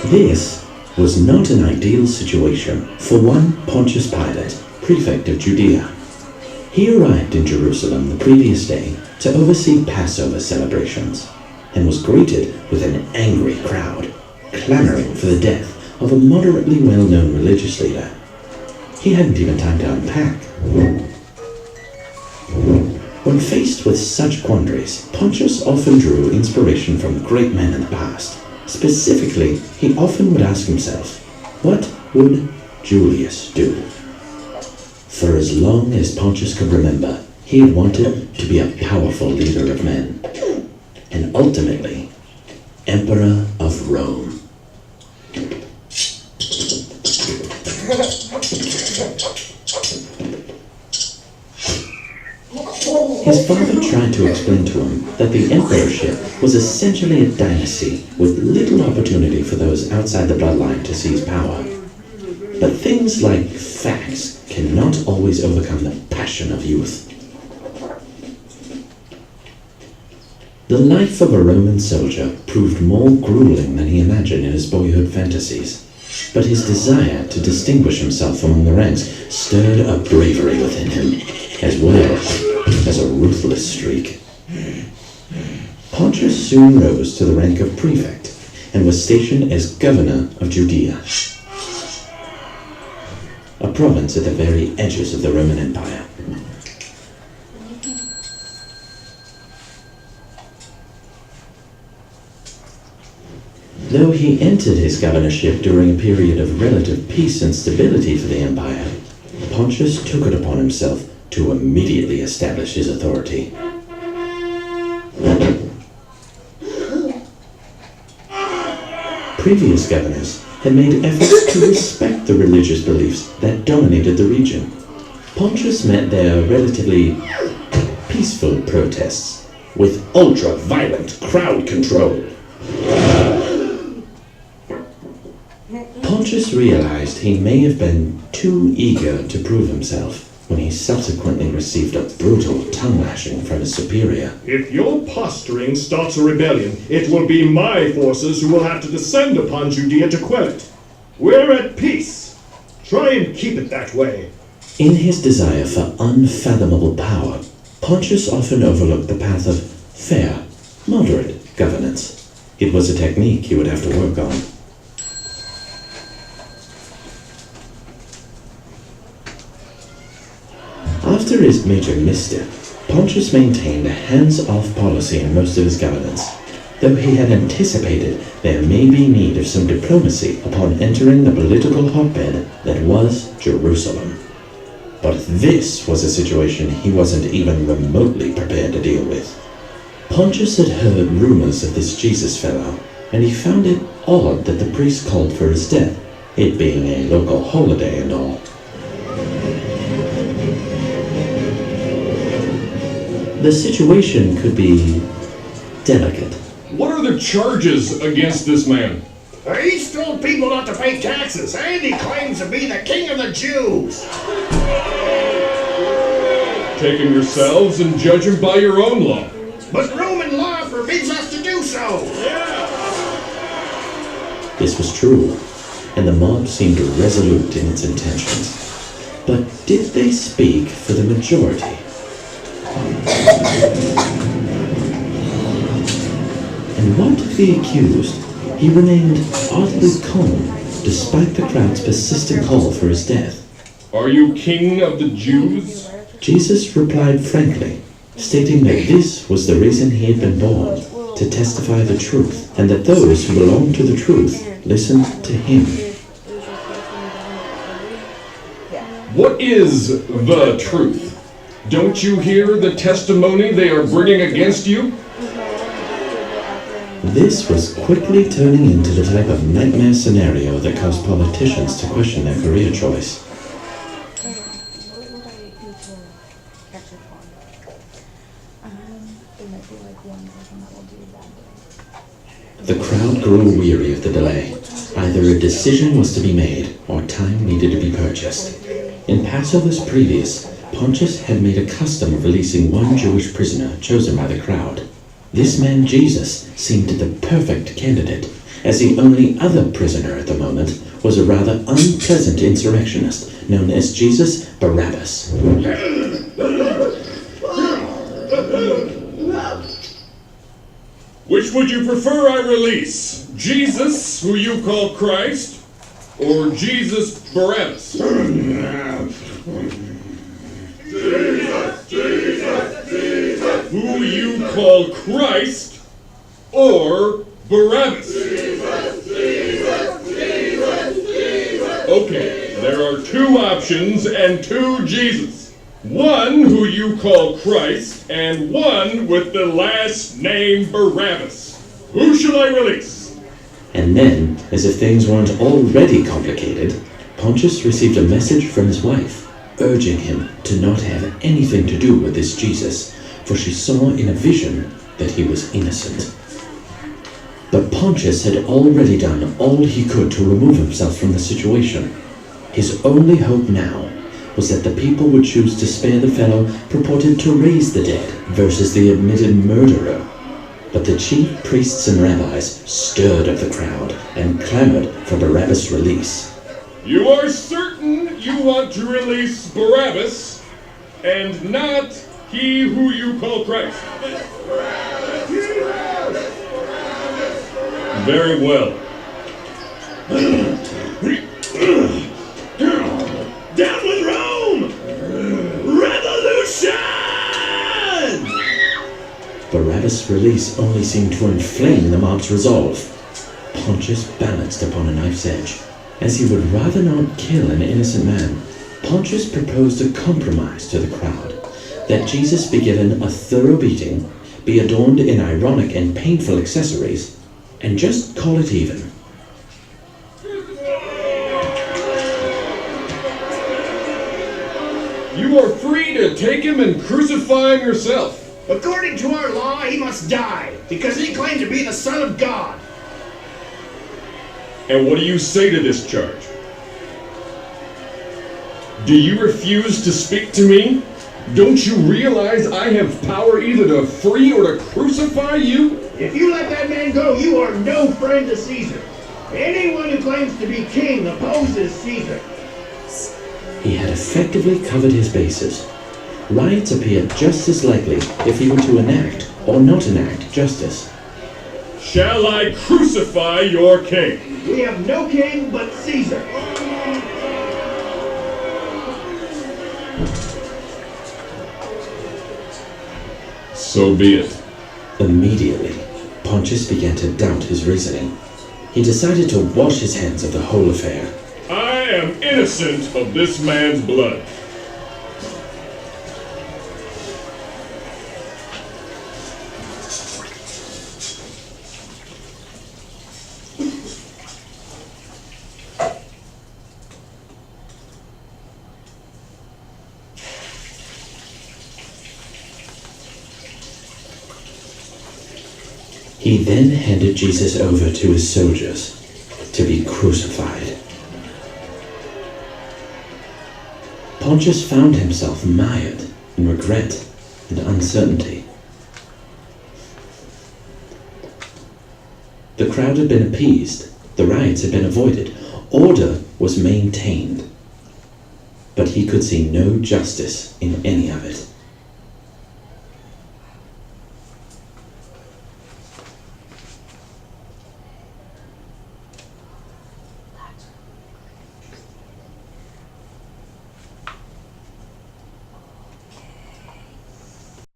This was not an ideal situation for one Pontius Pilate, prefect of Judea. He arrived in Jerusalem the previous day to oversee Passover celebrations, and was greeted with an angry crowd, clamoring for the death of a moderately well-known religious leader. He hadn't even time to unpack. When faced with such quandaries, Pontius often drew inspiration from great men in the past. Specifically, he often would ask himself, what would Julius do? For as long as Pontius could remember, he had wanted to be a powerful leader of men, and ultimately, Emperor of Rome. His father tried to explain to him that the emperorship was essentially a dynasty with little opportunity for those outside the bloodline to seize power. But things like facts cannot always overcome the passion of youth. The life of a Roman soldier proved more grueling than he imagined in his boyhood fantasies, but his desire to distinguish himself among the ranks stirred a bravery within him, as well as a ruthless streak. Pontius soon rose to the rank of prefect and was stationed as governor of Judea, a province at the very edges of the Roman Empire. Though he entered his governorship during a period of relative peace and stability for the empire, Pontius took it upon himself to immediately establish his authority. Previous governors had made efforts to respect the religious beliefs that dominated the region. Pontius met their relatively peaceful protests with ultra-violent crowd control. Pontius realized he may have been too eager to prove himself when he subsequently received a brutal tongue-lashing from his superior. If your posturing starts a rebellion, it will be my forces who will have to descend upon Judea to quell it. We're at peace. Try and keep it that way. In his desire for unfathomable power, Pontius often overlooked the path of fair, moderate governance. It was a technique he would have to work on. After his major misstep, Pontius maintained a hands-off policy in most of his governance, though he had anticipated there may be need of some diplomacy upon entering the political hotbed that was Jerusalem. But this was a situation he wasn't even remotely prepared to deal with. Pontius had heard rumors of this Jesus fellow, and he found it odd that the priest called for his death, it being a local holiday and all. The situation could be delicate. What are the charges against this man? He's told people not to pay taxes, and he claims to be the king of the Jews. Take him yourselves and judge him by your own law. But Roman law forbids us to do so. This was true, and the mob seemed resolute in its intentions. But did they speak for the majority? And what of the accused? He remained oddly calm, despite the crowd's persistent call for his death. Are you king of the Jews? Jesus replied frankly, stating that this was the reason he had been born, to testify the truth, and that those who belonged to the truth listened to him. What is the truth? Don't you hear the testimony they are bringing against you? This was quickly turning into the type of nightmare scenario that caused politicians to question their career choice. The crowd grew weary of the delay. Either a decision was to be made, or time needed to be purchased. In Passovers previous, Pontius had made a custom of releasing one Jewish prisoner chosen by the crowd. This man Jesus seemed the perfect candidate, as the only other prisoner at the moment was a rather unpleasant insurrectionist known as Jesus Barabbas. Which would you prefer I release? Jesus, who you call Christ, or Jesus Barabbas? Jesus! Who you call Christ, or Barabbas? Okay, there are two options and two Jesus. One who you call Christ, and one with the last name Barabbas. Who shall I release? And then, as if things weren't already complicated, Pontius received a message from his wife, urging him to not have anything to do with this Jesus, for she saw in a vision that he was innocent. But Pontius had already done all he could to remove himself from the situation. His only hope now was that the people would choose to spare the fellow purported to raise the dead versus the admitted murderer. But the chief priests and rabbis stirred up the crowd and clamored for Barabbas' release. You are certain you want to release Barabbas, and not he who you call Christ? Very well. Down with Rome! Revolution! Barabbas' release only seemed to inflame the mob's resolve. Pontius balanced upon a knife's edge. As he would rather not kill an innocent man, Pontius proposed a compromise to the crowd, that Jesus be given a thorough beating, be adorned in ironic and painful accessories, and just call it even. You are free to take him and crucify him yourself. According to our law, he must die, because he claimed to be the Son of God. And what do you say to this charge? Do you refuse to speak to me? Don't you realize I have power either to free or to crucify you? If you let that man go, you are no friend to Caesar. Anyone who claims to be king opposes Caesar. He had effectively covered his bases. Riots appeared just as likely if he were to enact or not enact justice. Shall I crucify your king? We have no king but Caesar. So be it. Immediately, Pontius began to doubt his reasoning. He decided to wash his hands of the whole affair. I am innocent of this man's blood. He then handed Jesus over to his soldiers to be crucified. Pontius found himself mired in regret and uncertainty. The crowd had been appeased, the riots had been avoided, order was maintained, but he could see no justice in any of it.